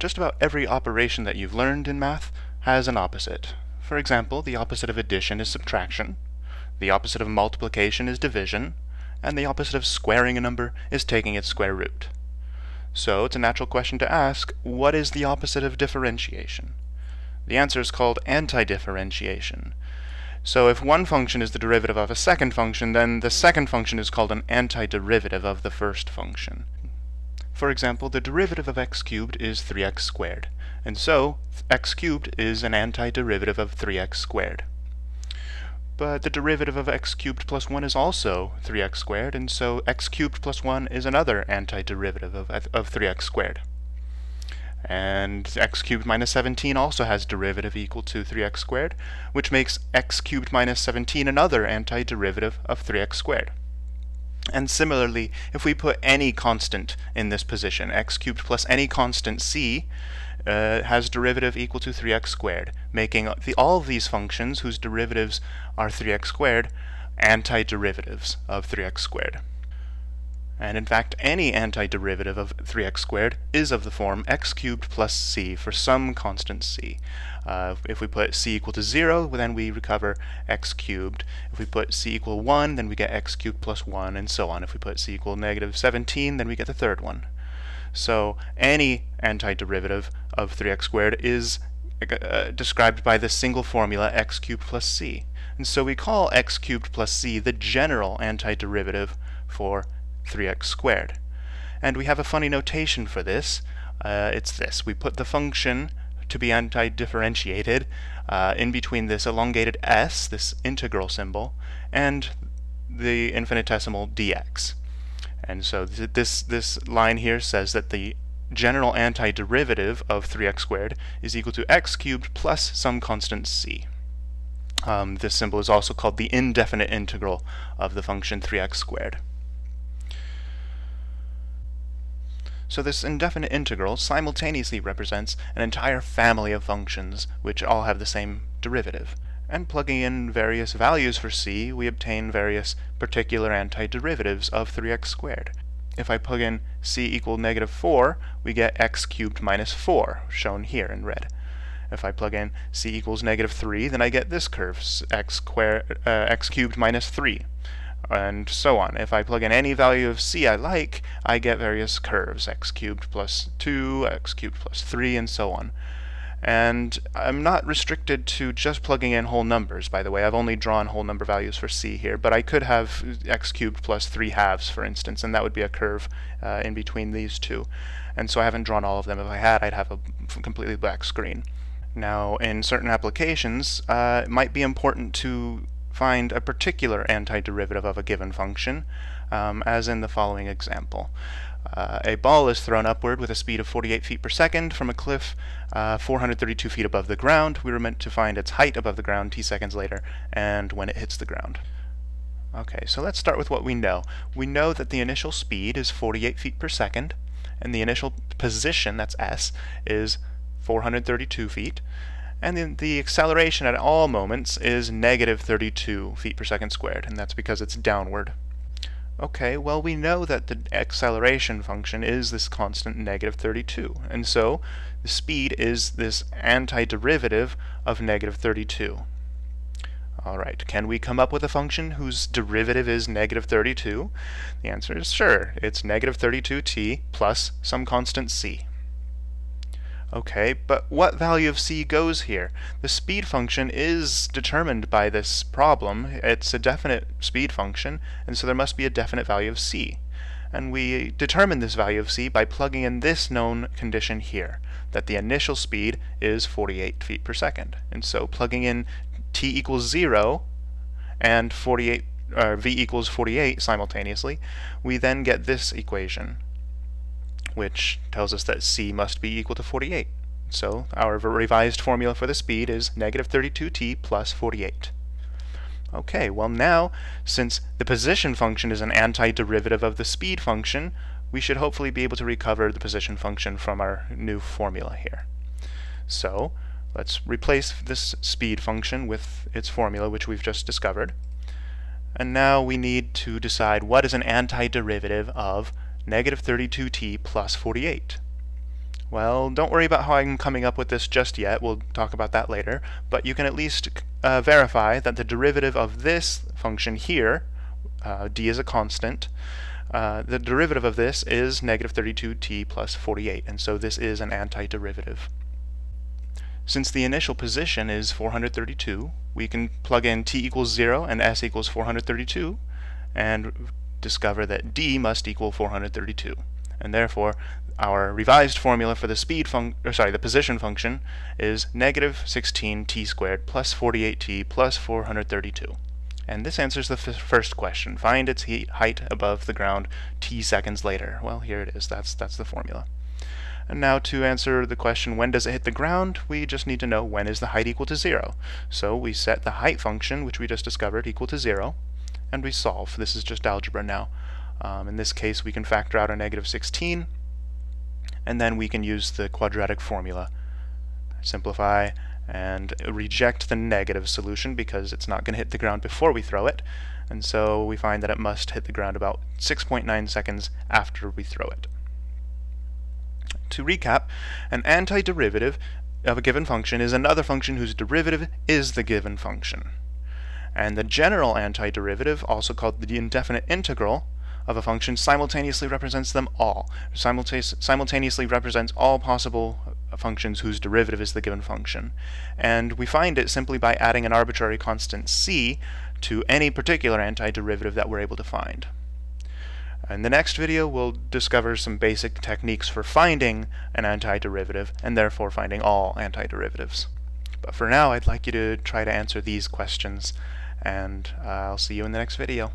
Just about every operation that you've learned in math has an opposite. For example, the opposite of addition is subtraction, the opposite of multiplication is division, and the opposite of squaring a number is taking its square root. So it's a natural question to ask, what is the opposite of differentiation? The answer is called antidifferentiation. So if one function is the derivative of a second function, then the second function is called an antiderivative of the first function. For example, the derivative of x cubed is 3x squared, and so x cubed is an antiderivative of 3x squared. But the derivative of x cubed plus 1 is also 3x squared, and so x cubed plus 1 is another antiderivative of 3x squared. And x cubed minus 17 also has derivative equal to 3x squared, which makes x cubed minus 17 another antiderivative of 3x squared. And similarly, if we put any constant in this position, x cubed plus any constant c has derivative equal to 3x squared, making all of these functions whose derivatives are 3x squared antiderivatives of 3x squared. And in fact, any antiderivative of 3x squared is of the form x cubed plus c for some constant c. If we put c equal to 0, then we recover x cubed. If we put c equal 1, then we get x cubed plus 1, and so on. If we put c equal negative 17, then we get the third one. So any antiderivative of 3x squared is described by this single formula x cubed plus c. And so we call x cubed plus c the general antiderivative for 3x squared. And we have a funny notation for this. It's this. We put the function to be antidifferentiated in between this elongated s, this integral symbol, and the infinitesimal dx. And so this line here says that the general antiderivative of 3x squared is equal to x cubed plus some constant c. This symbol is also called the indefinite integral of the function 3x squared. So this indefinite integral simultaneously represents an entire family of functions which all have the same derivative. And plugging in various values for c, we obtain various particular antiderivatives of 3x squared. If I plug in c equal negative 4, we get x cubed minus 4, shown here in red. If I plug in c equals negative 3, then I get this curve, x cubed minus 3. And so on. If I plug in any value of c I like, I get various curves, x cubed plus 2, x cubed plus 3, and so on. And I'm not restricted to just plugging in whole numbers, by the way. I've only drawn whole number values for c here, but I could have x cubed plus 3 halves, for instance, and that would be a curve in between these two. And so I haven't drawn all of them. If I had, I'd have a completely black screen. Now, in certain applications, it might be important to find a particular antiderivative of a given function, as in the following example. A ball is thrown upward with a speed of 48 feet per second from a cliff 432 feet above the ground. We were meant to find its height above the ground t seconds later and when it hits the ground. Okay, so let's start with what we know. We know that the initial speed is 48 feet per second, and the initial position, that's s, is 432 feet. And then the acceleration at all moments is negative 32 feet per second squared, and that's because it's downward. Okay, well we know that the acceleration function is this constant negative 32, and so the speed is this antiderivative of negative 32. Alright, can we come up with a function whose derivative is negative 32? The answer is sure. It's negative 32t plus some constant c. Okay, but what value of c goes here? The speed function is determined by this problem. It's a definite speed function, and so there must be a definite value of c. And we determine this value of c by plugging in this known condition here, that the initial speed is 48 feet per second. And so plugging in t equals 0 and v equals 48 simultaneously, we then get this equation, which tells us that c must be equal to 48. So our revised formula for the speed is negative 32t plus 48. Okay, well now, since the position function is an antiderivative of the speed function, we should hopefully be able to recover the position function from our new formula here. So let's replace this speed function with its formula, which we've just discovered. And now we need to decide what is an antiderivative of negative 32t plus 48. Well, don't worry about how I'm coming up with this just yet. We'll talk about that later. But you can at least verify that the derivative of this function here, d is a constant, the derivative of this is negative 32t plus 48, and so this is an antiderivative. Since the initial position is 432, we can plug in t equals 0 and s equals 432, and discover that d must equal 432. And therefore, our revised formula for the position function is negative 16t squared plus 48t plus 432. And this answers the first question. Find its height above the ground t seconds later. Well, here it is. That's the formula. And now to answer the question, when does it hit the ground, we just need to know when is the height equal to 0. So we set the height function, which we just discovered, equal to 0, and we solve. This is just algebra now. In this case, we can factor out a negative 16, and then we can use the quadratic formula. Simplify and reject the negative solution because it's not going to hit the ground before we throw it, and so we find that it must hit the ground about 6.9 seconds after we throw it. To recap, an antiderivative of a given function is another function whose derivative is the given function. And the general antiderivative, also called the indefinite integral of a function, simultaneously represents them all. Simultaneously represents all possible functions whose derivative is the given function. And we find it simply by adding an arbitrary constant c to any particular antiderivative that we're able to find. In the next video, we'll discover some basic techniques for finding an antiderivative, and therefore finding all antiderivatives. But for now, I'd like you to try to answer these questions, and I'll see you in the next video.